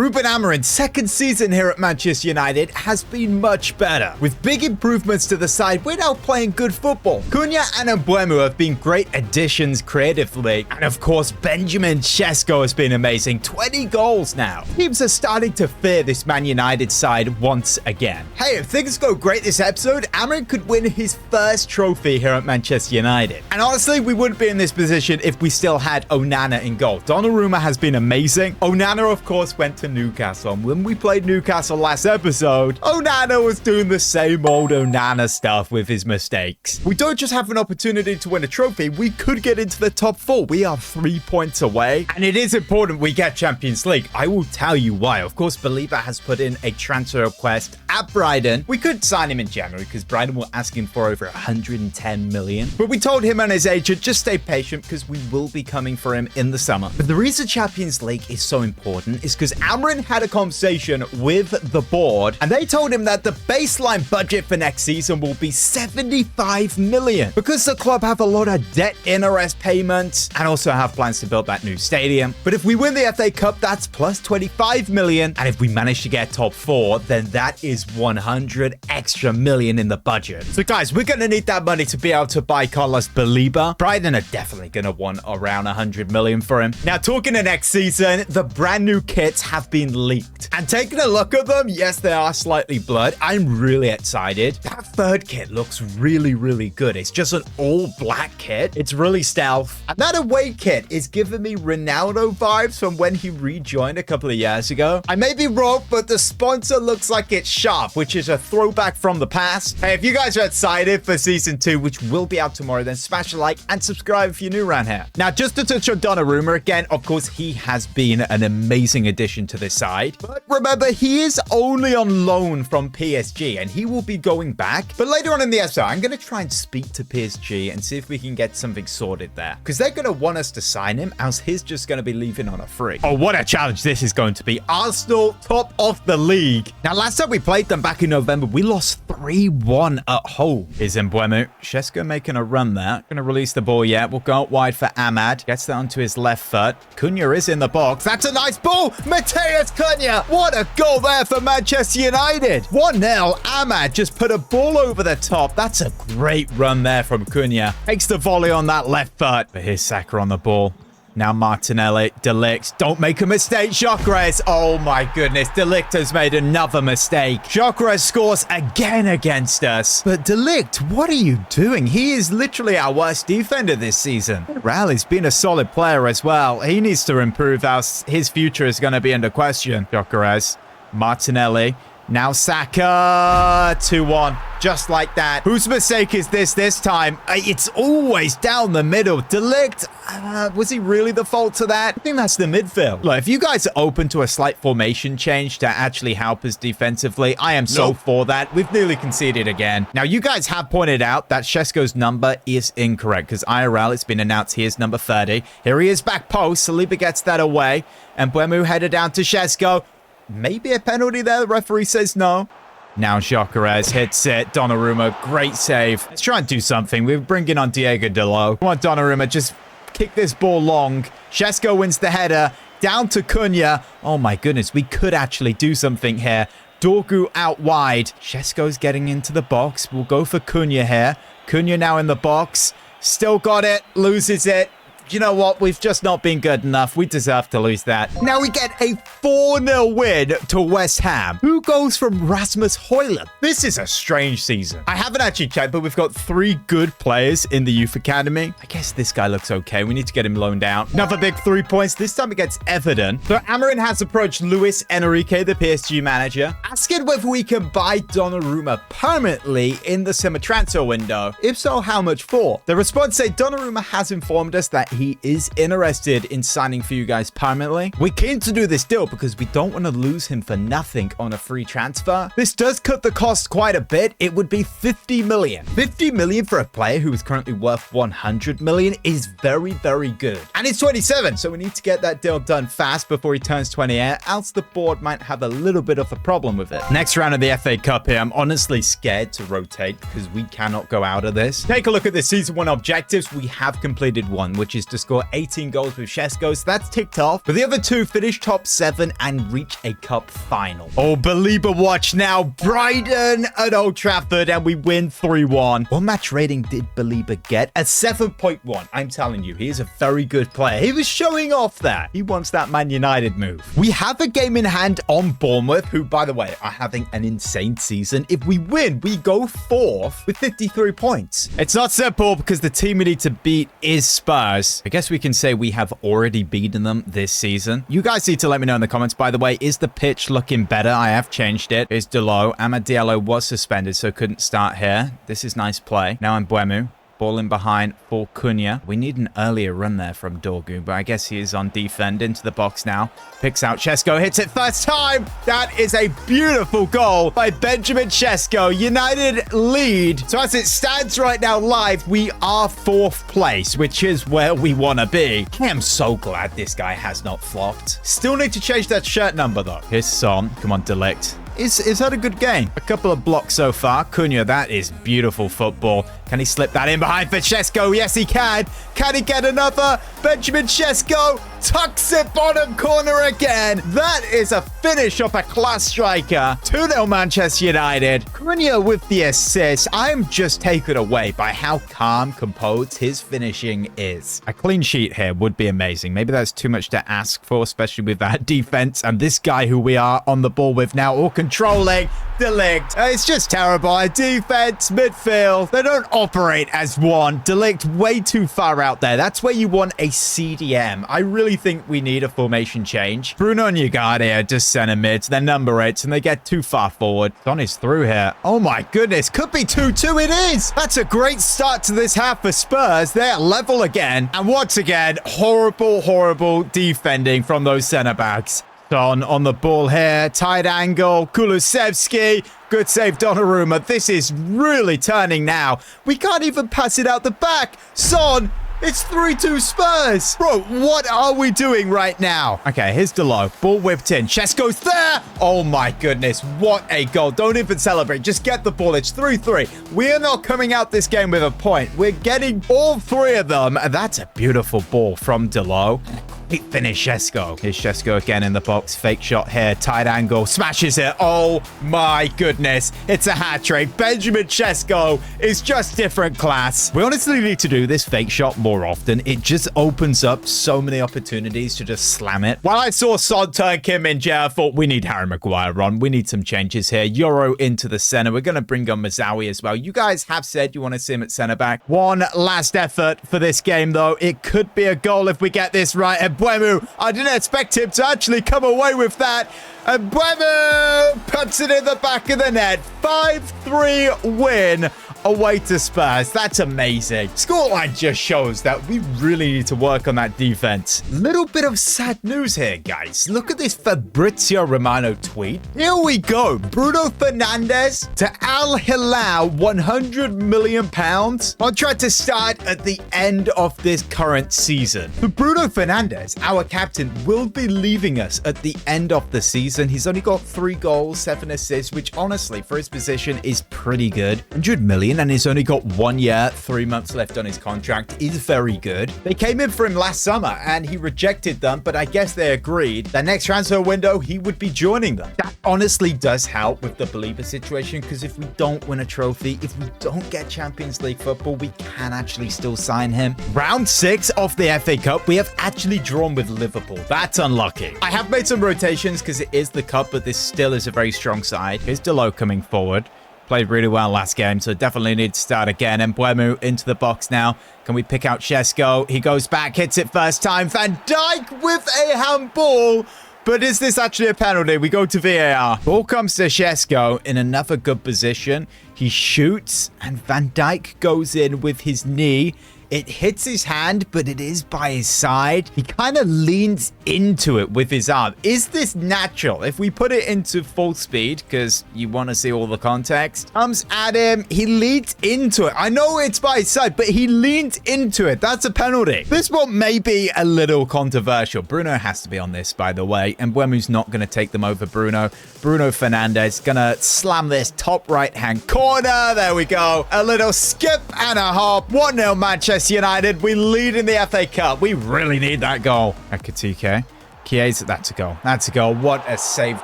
Ruben Amorim's second season here at Manchester United has been much better. With big improvements to the side, we're now playing good football. Cunha and Mbeumo have been great additions creatively. And of course, Benjamin Sesko has been amazing. 20 goals now. Teams are starting to fear this Man United side once again. Hey, if things go great this episode, Amorim could win his first trophy here at Manchester United. And honestly, we wouldn't be in this position if we still had Onana in goal. Donnarumma has been amazing. Onana, of course, went to Newcastle. And when we played Newcastle last episode, Onana was doing the same old Onana stuff with his mistakes. We don't just have an opportunity to win a trophy, we could get into the top 4. We are 3 points away. And it is important we get Champions League. I will tell you why. Of course, Belieber has put in a transfer request at Brighton. We could sign him in January because Brighton will ask him for over 110 million. But we told him and his agent, just stay patient because we will be coming for him in the summer. But the reason Champions League is so important is because Amorim had a conversation with the board and they told him that the baseline budget for next season will be 75 million because the club have a lot of debt interest payments and also have plans to build that new stadium. But if we win the FA Cup, that's plus 25 million. And if we manage to get top 4, then that is 100 extra million in the budget. So guys, we're going to need that money to be able to buy Carlos Belieber. Brighton are definitely going to want around 100 million for him. Now, talking to next season, the brand new kits have been leaked. And taking a look at them, yes, they are slightly blurred. I'm really excited. That third kit looks really, really good. It's just an all black kit. It's really stealth. And that away kit is giving me Ronaldo vibes from when he rejoined a couple of years ago. I may be wrong, but the sponsor looks like it's Sharp, which is a throwback from the past. Hey, if you guys are excited for season 2, which will be out tomorrow, then smash a like and subscribe if you're new around here. Now, just to touch on Donnarumma again, of course, he has been an amazing addition to this side. But remember, he is only on loan from PSG and he will be going back. But later on in the episode, I'm going to try and speak to PSG and see if we can get something sorted there. Because they're going to want us to sign him, else he's just going to be leaving on a free. Oh, what a challenge this is going to be. Arsenal, top of the league. Now, last time we played them back in November, we lost 3-1 at home. Is Mbeumo. Sesko making a run there. Going to release the ball yet. We'll go out wide for Ahmad. Gets that onto his left foot. Cunha is in the box. That's a nice ball. Mateus Cunha. What a goal there for Manchester United. 1-0. Ahmad just put a ball over the top. That's a great run there from Cunha. Takes the volley on that left foot. But here's Saka on the ball. Now Martinelli, De Ligt, don't make a mistake, Gyökeres. Oh my goodness, De Ligt has made another mistake. Gyökeres scores again against us. But De Ligt, what are you doing? He is literally our worst defender this season. Rally's been a solid player as well. He needs to improve, else his future is going to be under question. Gyökeres, Martinelli. Now Saka, 2-1, just like that. Whose mistake is this time? It's always down the middle. De Ligt, was he really the fault to that? I think that's the midfield. Look, if you guys are open to a slight formation change to actually help us defensively, I am so for that. We've nearly conceded again. Now, you guys have pointed out that Sesko's number is incorrect because IRL, it's been announced he is number 30. Here he is back post. Saliba gets that away. And Mbeumo headed down to Sesko. Maybe a penalty there. The referee says no. Now Gyökeres hits it. Donnarumma, great save. Let's try and do something. We're bringing on Diego Dalot. Come on, Donnarumma, just kick this ball long. Sesko wins the header. Down to Cunha. Oh my goodness, we could actually do something here. Dorgu out wide. Sesko's getting into the box. We'll go for Cunha here. Cunha now in the box. Still got it. Loses it. You know what? We've just not been good enough. We deserve to lose that. Now we get a 4-0 win to West Ham. Who goes from Rasmus Højlund? This is a strange season. I haven't actually checked, but we've got 3 good players in the youth academy. I guess this guy looks okay. We need to get him loaned out. Another big 3 points, this time against Everton. So Amorim has approached Luis Enrique, the PSG manager, asking whether we can buy Donnarumma permanently in the summer transfer window. If so, how much for? The response said Donnarumma has informed us that he is interested in signing for you guys permanently. We're keen to do this deal because we don't want to lose him for nothing on a free transfer. This does cut the cost quite a bit. It would be 50 million. 50 million for a player who is currently worth 100 million is very, very good. And he's 27, so we need to get that deal done fast before he turns 28, else the board might have a little bit of a problem with it. Next round of the FA Cup here, I'm honestly scared to rotate because we cannot go out of this. Take a look at the season 1 objectives. We have completed one, which is to score 18 goals with Šeško, so that's ticked off. But the other two finish top 7 and reach a cup final. Oh, Belieber watch now. Brighton at Old Trafford, and we win 3-1. What match rating did Belieber get? A 7.1. I'm telling you, he is a very good player. He was showing off that. He wants that Man United move. We have a game in hand on Bournemouth, who, by the way, are having an insane season. If we win, we go 4th with 53 points. It's not simple because the team we need to beat is Spurs. I guess we can say we have already beaten them this season. You guys need to let me know in the comments, by the way, is the pitch looking better? I have changed it. It's Delo. Amad Diallo was suspended, so couldn't start here. This is nice play. Now I'm Mbeumo. Ball in behind for Cunha. We need an earlier run there from Dorgu, but I guess he is on defend. Into the box now. Picks out Šeško. Hits it first time. That is a beautiful goal by Benjamin Šeško. United lead. So as it stands right now live, we are 4th place, which is where we want to be. I am so glad this guy has not flopped. Still need to change that shirt number, though. Here's Son. Come on, Delict. Is that a good game? A couple of blocks so far. Cunha, that is beautiful football. Can he slip that in behind for Šeško? Yes, he can. Can he get another? Benjamin Šeško tucks it bottom corner again. That is a finish off a class striker. 2-0 Manchester United. Cunha with the assist. I'm just taken away by how calm, composed his finishing is. A clean sheet here would be amazing. Maybe that's too much to ask for, especially with that defense and this guy who we are on the ball with now, all controlling. Delict. It's just terrible. Defense, midfield. They don't operate as one. Delict way too far out there. That's where you want a CDM. I really think we need a formation change. Bruno and Ugarte are just center mids. They're number 8s and they get too far forward. Son is through here. Oh my goodness. Could be 2-2. It is. That's a great start to this half for Spurs. They're level again. And once again, horrible defending from those center backs. Son on the ball here. Tight angle. Kulusevski. Good save, Donnarumma. This is really turning now. We can't even pass it out the back. Son. It's 3-2 Spurs. Bro, what are we doing right now? Okay, here's Delo. Ball whipped in. Šeško's there. Oh my goodness. What a goal. Don't even celebrate. Just get the ball. It's 3-3. We are not coming out this game with a point. We're getting all 3 of them. And that's a beautiful ball from Delo. Great finish, Šeško. Here's Šeško again in the box. Fake shot here. Tight angle. Smashes it. Oh my goodness. It's a hat trick. Benjamin Šeško is just different class. We honestly need to do this fake shot more often. It just opens up so many opportunities to just slam it. While I saw Son turn Kim in jail, I thought we need Harry Maguire on. We need some changes here. Euro into the center. We're going to bring on Mazawi as well. You guys have said you want to see him at center back. One last effort for this game, though. It could be a goal if we get this right. And Mbeumo, I didn't expect him to actually come away with that. And Mbeumo puts it in the back of the net. 5-3 win away to Spurs. That's amazing. Scoreline just shows that we really need to work on that defense. Little bit of sad news here, guys. Look at this Fabrizio Romano tweet. Here we go. Bruno Fernandes to Al Hilal, £100 million. Contract to start at the end of this current season. For Bruno Fernandes, our captain, will be leaving us at the end of the season. He's only got 3 goals, 7 assists, which honestly, for his position, is pretty good. 100 million. And he's only got 1 year, 3 months left on his contract. Is very good. They came in for him last summer and he rejected them, but I guess they agreed that next transfer window, he would be joining them. That honestly does help with the Belieber situation, because if we don't win a trophy, if we don't get Champions League football, we can actually still sign him. Round 6 of the FA Cup, we have actually drawn with Liverpool. That's unlucky. I have made some rotations because it is the Cup, but this still is a very strong side. Here's Delo coming forward. Played really well last game, so definitely need to start again. And Mbeumo into the box now. Can we pick out Šeško? He goes back, hits it first time. Van Dijk with a handball. But is this actually a penalty? We go to VAR. Ball comes to Šeško in another good position. He shoots, and Van Dijk goes in with his knee. It hits his hand, but it is by his side. He kind of leans into it with his arm. Is this natural? If we put it into full speed, because you want to see all the context, comes at him. He leans into it. I know it's by his side, but he leans into it. That's a penalty. This one may be a little controversial. Bruno has to be on this, by the way. And Mbeumo's not going to take them over Bruno. Bruno Fernandes going to slam this top right-hand corner. There we go. A little skip and a hop. 1-0 Manchester Manchester United. We lead in the FA Cup. We really need that goal. Ekitike. Chiesa, that's a goal. That's a goal. What a save,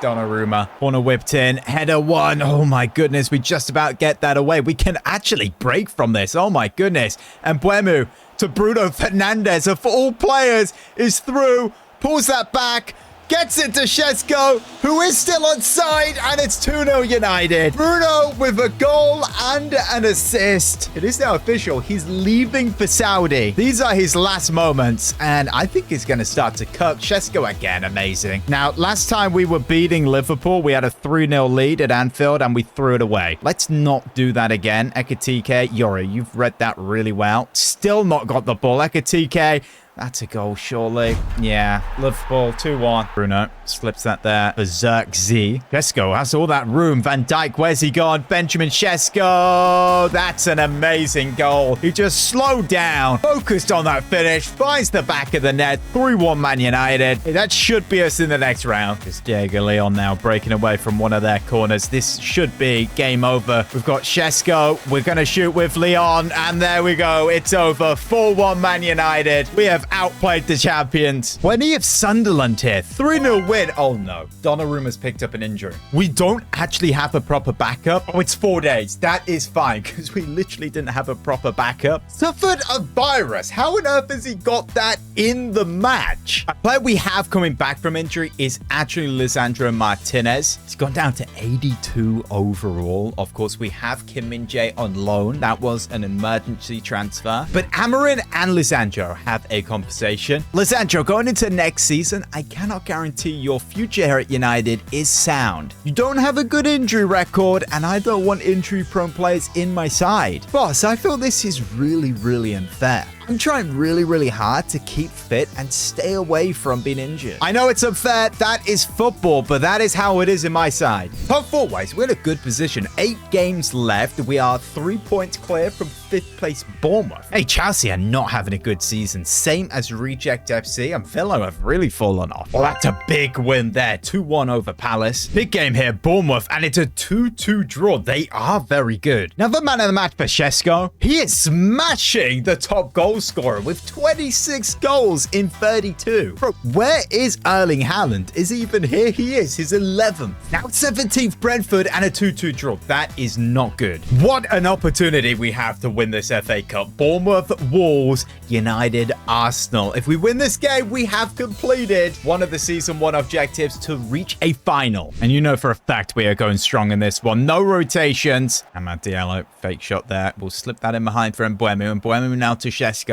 Donnarumma. Corner whipped in. Header one. Oh my goodness. We just about get that away. We can actually break from this. Oh my goodness. And Mbeumo to Bruno Fernandes, of all players, is through. Pulls that back. Gets it to Šeško, who is still onside, and it's 2-0 United. Bruno with a goal and an assist. It is now official. He's leaving for Saudi. These are his last moments, and I think he's going to start to cook. Šeško again, amazing. Now, last time we were beating Liverpool, we had a 3-0 lead at Anfield, and we threw it away. Let's not do that again. Ekitike, Yori, you've read that really well. Still not got the ball. Ekitike. That's a goal, surely. Yeah, Liverpool 2-1. Bruno slips that there. Berserk Z. Šeško has all that room. Van Dijk, where's he gone? Benjamin Šeško. That's an amazing goal. He just slowed down, focused on that finish, finds the back of the net. 3-1 Man United. That should be us in the next round. It's Diego Leon now breaking away from one of their corners. This should be game over. We've got Šeško. We're going to shoot with Leon, and there we go. It's over. 4-1 Man United. We have outplayed the champions. Plenty of Sunderland here. 3-0 win. Oh no. Donnarumma's picked up an injury. We don't actually have a proper backup. Oh, it's 4 days. That is fine because we literally didn't have a proper backup. Suffered a virus. How on earth has he got that in the match? A player we have coming back from injury is actually Lisandro Martinez. He's gone down to 82 overall. Of course, we have Kim Min-jae on loan. That was an emergency transfer. But Amorim and Lisandro have a conversation. Lisandro, going into next season, I cannot guarantee your future here at United is sound. You don't have a good injury record, and I don't want injury-prone players in my side. Boss, I feel this is really unfair. I'm trying really hard to keep fit and stay away from being injured. I know it's unfair. That is football, but that is how it is in my side. Top four-wise, we're in a good position. 8 games left. We are 3 points clear from 5th place Bournemouth. Hey, Chelsea are not having a good season. Same as Reject FC, and Villa have really fallen off. Well, that's a big win there. 2-1 over Palace. Big game here, Bournemouth, and it's a 2-2 draw. They are very good. Another man of the match for Šeško. He is smashing the top goal scorer with 26 goals in 32. Bro, where is Erling Haaland? Is he even here? He is. He's 11th. Now 17th Brentford and a 2-2 draw. That is not good. What an opportunity we have to win this FA Cup. Bournemouth, Wolves, United, Arsenal. If we win this game, we have completed one of the season 1 objectives to reach a final. And you know for a fact we are going strong in this one. No rotations. Amad Diallo, fake shot there. We'll slip that in behind for Mbeumo. Mbeumo now to Šeško.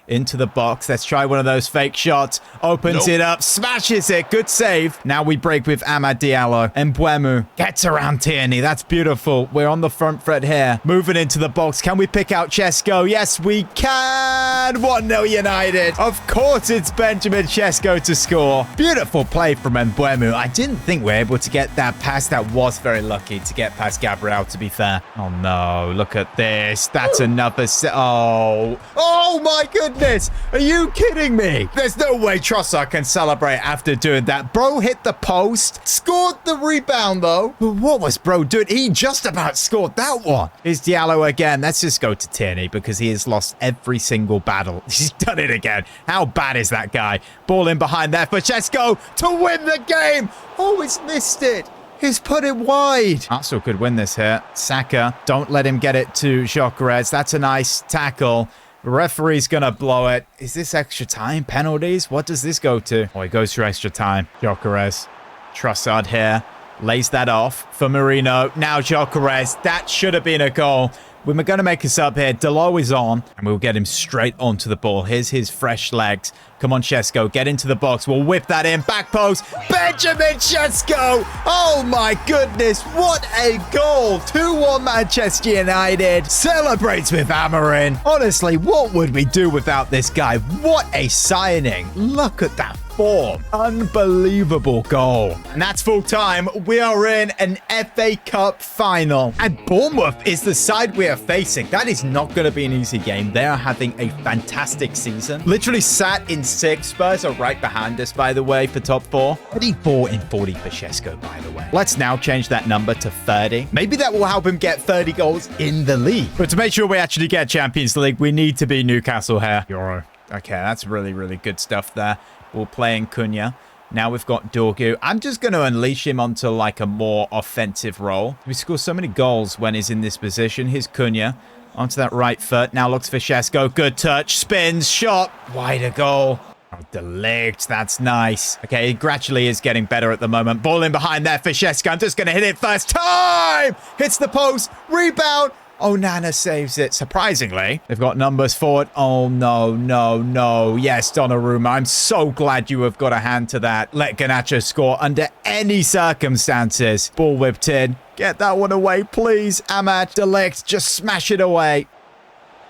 Into the box. Let's try one of those fake shots. Opens it up. Smashes it. Good save. Now we break with Amad Diallo. Mbeumo gets around Tierney. That's beautiful. We're on the front foot here. Moving into the box. Can we pick out Šeško? Yes, we can. 1-0 United. Of course, it's Benjamin Šeško to score. Beautiful play from Mbeumo. I didn't think we were able to get that pass. That was very lucky to get past Gabriel, to be fair. Oh, no. Look at this. That's another... Oh, my goodness. Are you kidding me? There's no way Trossard can celebrate after doing that. Bro hit the post. Scored the rebound, though. But what was bro doing? He just about scored that one. Here's Diallo again. Let's just go to Tierney because he has lost every single battle. He's done it again. How bad is that guy? Ball in behind there for Šeško to win the game. Oh, he's missed it. He's put it wide. Arsenal could win this here. Saka, don't let him get it to Gyökeres. That's a nice tackle. The referee's going to blow it. Is this extra time? Penalties? What does this go to? Oh, he goes for extra time. Gyökeres. Trossard here. Lays that off for Marino. Now Gyökeres. That should have been a goal. We're going to make a sub here. Delo is on, and we'll get him straight onto the ball. Here's his fresh legs. Come on, Šeško. Get into the box. We'll whip that in. Back post. Benjamin Šeško. Oh, my goodness. What a goal. 2-1 Manchester United. Celebrates with Amorim. Honestly, what would we do without this guy? What a signing. Look at that form. Unbelievable goal. And that's full time. We are in an FA Cup final. And Bournemouth is the side we are facing. That is not going to be an easy game. They are having a fantastic season. Literally sat in 6th. Spurs are right behind us, by the way, for top 4. 34 in 40 for Šeško, by the way. Let's now change that number to 30. Maybe that will help him get 30 goals in the league. But to make sure we actually get Champions League, we need to be Newcastle here. Euro. Okay, that's really, really good stuff there. We'll play in Cunha. Now we've got Dorgu. I'm just going to unleash him onto like a more offensive role. We score so many goals when he's in this position. Here's Cunha. Onto that right foot. Now looks for Šeško. Good touch. Spins. Shot. Wider goal. Oh, De Ligt. That's nice. Okay, he gradually is getting better at the moment. Ball in behind there for Šeško. I'm just going to hit it first time. Hits the post. Rebound. Onana saves it. Surprisingly, they've got numbers forward. Oh, no, no, no. Yes, Donnarumma. I'm so glad you have got a hand to that. Let Garnacho score under any circumstances. Ball whipped in. Get that one away, please. Ahmad, De Ligt, just smash it away.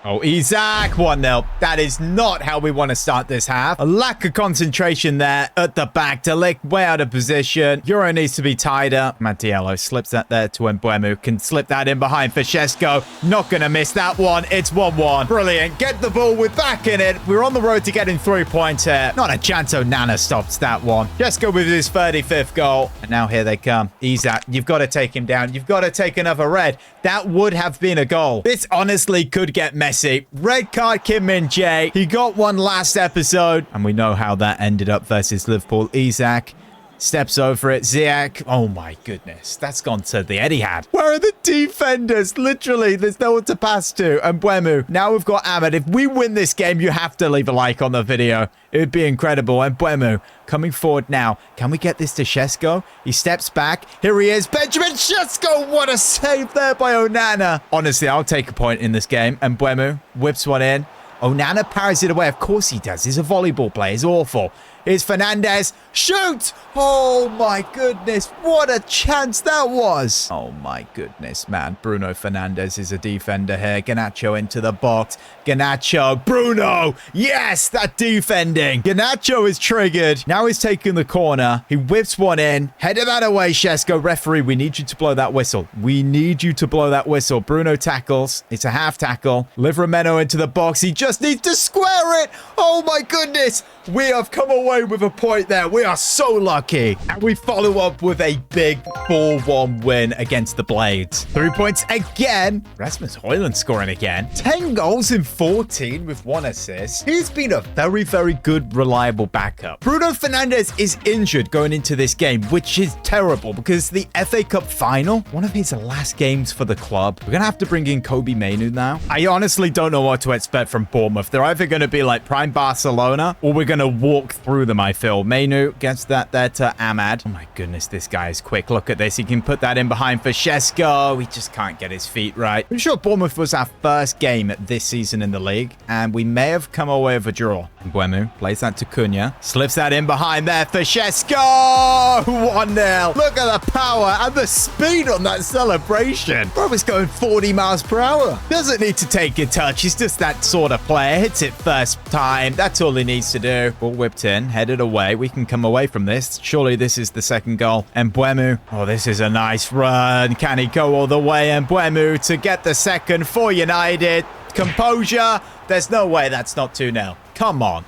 Oh, Isaac, 1-0. That is not how we want to start this half. A lack of concentration there at the back. De Ligt way out of position. Euro needs to be tighter. Matiello slips that there to Mbeumo. Can slip that in behind for Šeško. Not going to miss that one. It's 1-1. Brilliant. Get the ball. We're back in it. We're on the road to getting 3 points here. Not a chance Onana stops that one. Šeško with his 35th goal. And now here they come. Isaac, you've got to take him down. You've got to take another red. That would have been a goal. This honestly could get messy. Red card Kim Min-jae. He got one last episode. And we know how that ended up versus Liverpool. Isaac steps over it. Ziyech. Oh my goodness. That's gone to the Etihad. Where are the defenders? Literally, there's no one to pass to. And Mbeumo. Now we've got Ahmed. If we win this game, you have to leave a like on the video. It would be incredible. And Mbeumo coming forward now. Can we get this to Šeško? He steps back. Here he is. Benjamin Šeško. What a save there by Onana. Honestly, I'll take a point in this game. And Mbeumo whips one in. Onana parries it away. Of course he does. He's a volleyball player. He's awful. Here's Fernandes. Shoot! Oh my goodness. What a chance that was. Oh my goodness, man. Bruno Fernandes is a defender here. Garnacho into the box. Garnacho. Bruno! Yes, that defending. Garnacho is triggered. Now he's taking the corner. He whips one in. Headed that away, Šeško. Referee, we need you to blow that whistle. We need you to blow that whistle. Bruno tackles. It's a half tackle. Livramento into the box. He just needs to square it. Oh my goodness. We have come away with a point there. We are so lucky. And we follow up with a big 4-1 win against the Blades. 3 points again. Rasmus Højlund scoring again. 10 goals in 14 with 1 assist. He's been a very, very good, reliable backup. Bruno Fernandes is injured going into this game, which is terrible because the FA Cup final, one of his last games for the club. We're going to have to bring in Kobbie Mainoo now. I honestly don't know what to expect from Bournemouth. They're either going to be like prime Barcelona or we're going to walk through them, I feel. Mainoo gets that there to Ahmad. Oh my goodness, this guy is quick. Look at this. He can put that in behind for Šeško. He just can't get his feet right. I'm sure Bournemouth was our first game this season in the league, and we may have come away with a draw. Mbeumo plays that to Cunha. Slips that in behind there for Šeško. 1-0. Look at the power and the speed on that celebration. Bro is going 40 miles per hour. Doesn't need to take a touch. He's just that sort of player. Hits it first time. That's all he needs to do. Ball whipped in, headed away. We can come away from this. Surely this is the second goal. Mbeumo. Oh, this is a nice run. Can he go all the way? Mbeumo to get the second for United. Composure. There's no way that's not 2-0. Come on.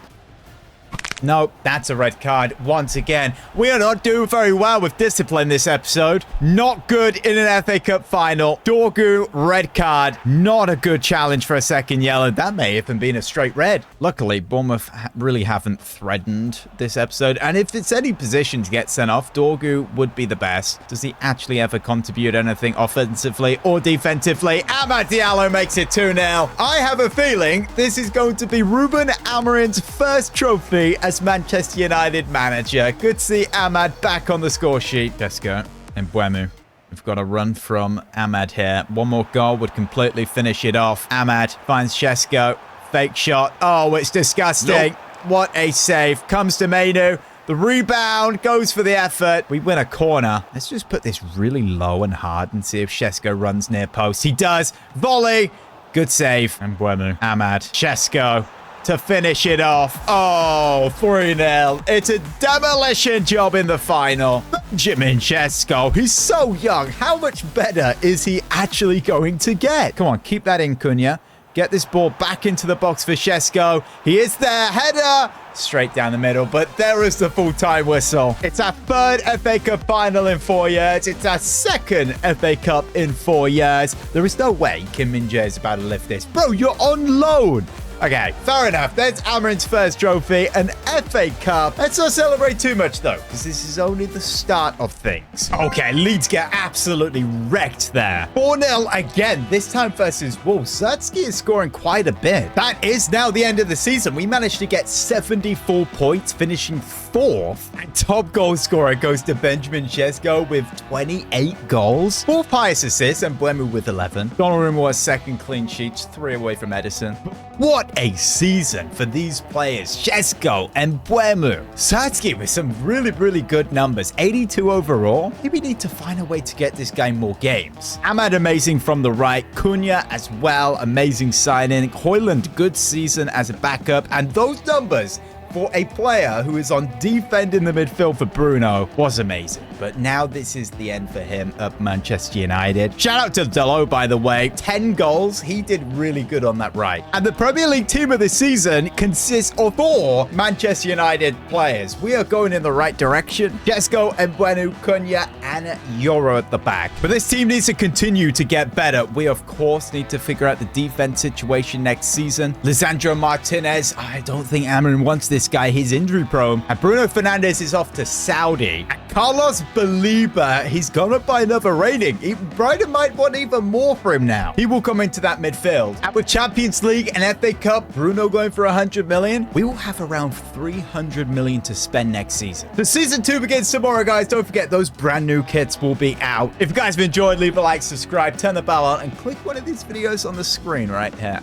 No, that's a red card once again. We are not doing very well with discipline this episode. Not good in an FA Cup final. Dorgu, red card. Not a good challenge for a second yellow. That may even been a straight red. Luckily, Bournemouth really haven't threatened this episode. And if it's any position to get sent off, Dorgu would be the best. Does he actually ever contribute anything offensively or defensively? Amad Diallo makes it 2-0. I have a feeling this is going to be Ruben Amorim's first trophy as Manchester United manager. Good to see Ahmad back on the score sheet. Šeško and Mbeumo. We've got a run from Ahmad here. One more goal would completely finish it off. Ahmad finds Šeško. Fake shot. Oh, it's disgusting. Nope. What a save. Comes to Mainoo. The rebound goes for the effort. We win a corner. Let's just put this really low and hard and see if Šeško runs near post. He does. Volley. Good save. And Mbeumo. Ahmad. Šeško. to finish it off. Oh, 3-0. It's a demolition job in the final. Benjamin Sesko, he's so young. How much better is he actually going to get? Come on, keep that in, Cunha. Get this ball back into the box for Sesko. He is there. Header. Straight down the middle, but there is the full-time whistle. It's our third FA Cup final in 4 years. It's our second FA Cup in 4 years. There is no way Kim Min-jae is about to lift this. Bro, you're on loan. Okay, fair enough. There's Amorim's first trophy, an FA Cup. Let's not celebrate too much, though, because this is only the start of things. Okay, Leeds get absolutely wrecked there. 4-0 again, this time versus Wolves. Satsuki is scoring quite a bit. That is now the end of the season. We managed to get 74 points, finishing 4th. And top goal scorer goes to Benjamin Sesko with 28 goals. 4th highest assists, and Mbeumo with 11. Donnarumma second clean sheets, 3 away from Edison. What a season for these players. Sesko and Mbeumo. Satsuki with some really good numbers. 82 overall. Maybe we need to find a way to get this guy more games. Ahmad amazing from the right. Cunha as well. Amazing signing. Højlund, good season as a backup. And those numbers for a player who is on defend in the midfield for Bruno was amazing. But now this is the end for him at Manchester United. Shout out to Dalot, by the way. 10 goals. He did really good on that right. And the Premier League team of the season consists of 4 Manchester United players. We are going in the right direction. Sesko, Mbeumo, Cunha, and Euro at the back. But this team needs to continue to get better. We, of course, need to figure out the defense situation next season. Lisandro Martinez, I don't think Amorim wants this guy. He's injury prone. And Bruno Fernandes is off to Saudi. And Carlos Belieber, he's gone up by another rating. Brighton might want even more for him now. He will come into that midfield. And with Champions League and FA Cup, Bruno going for 100 million, we will have around 300 million to spend next season. The season 2 begins tomorrow, guys. Don't forget those brand new kits will be out. If you guys have enjoyed, leave a like, subscribe, turn the bell on, and click one of these videos on the screen right here.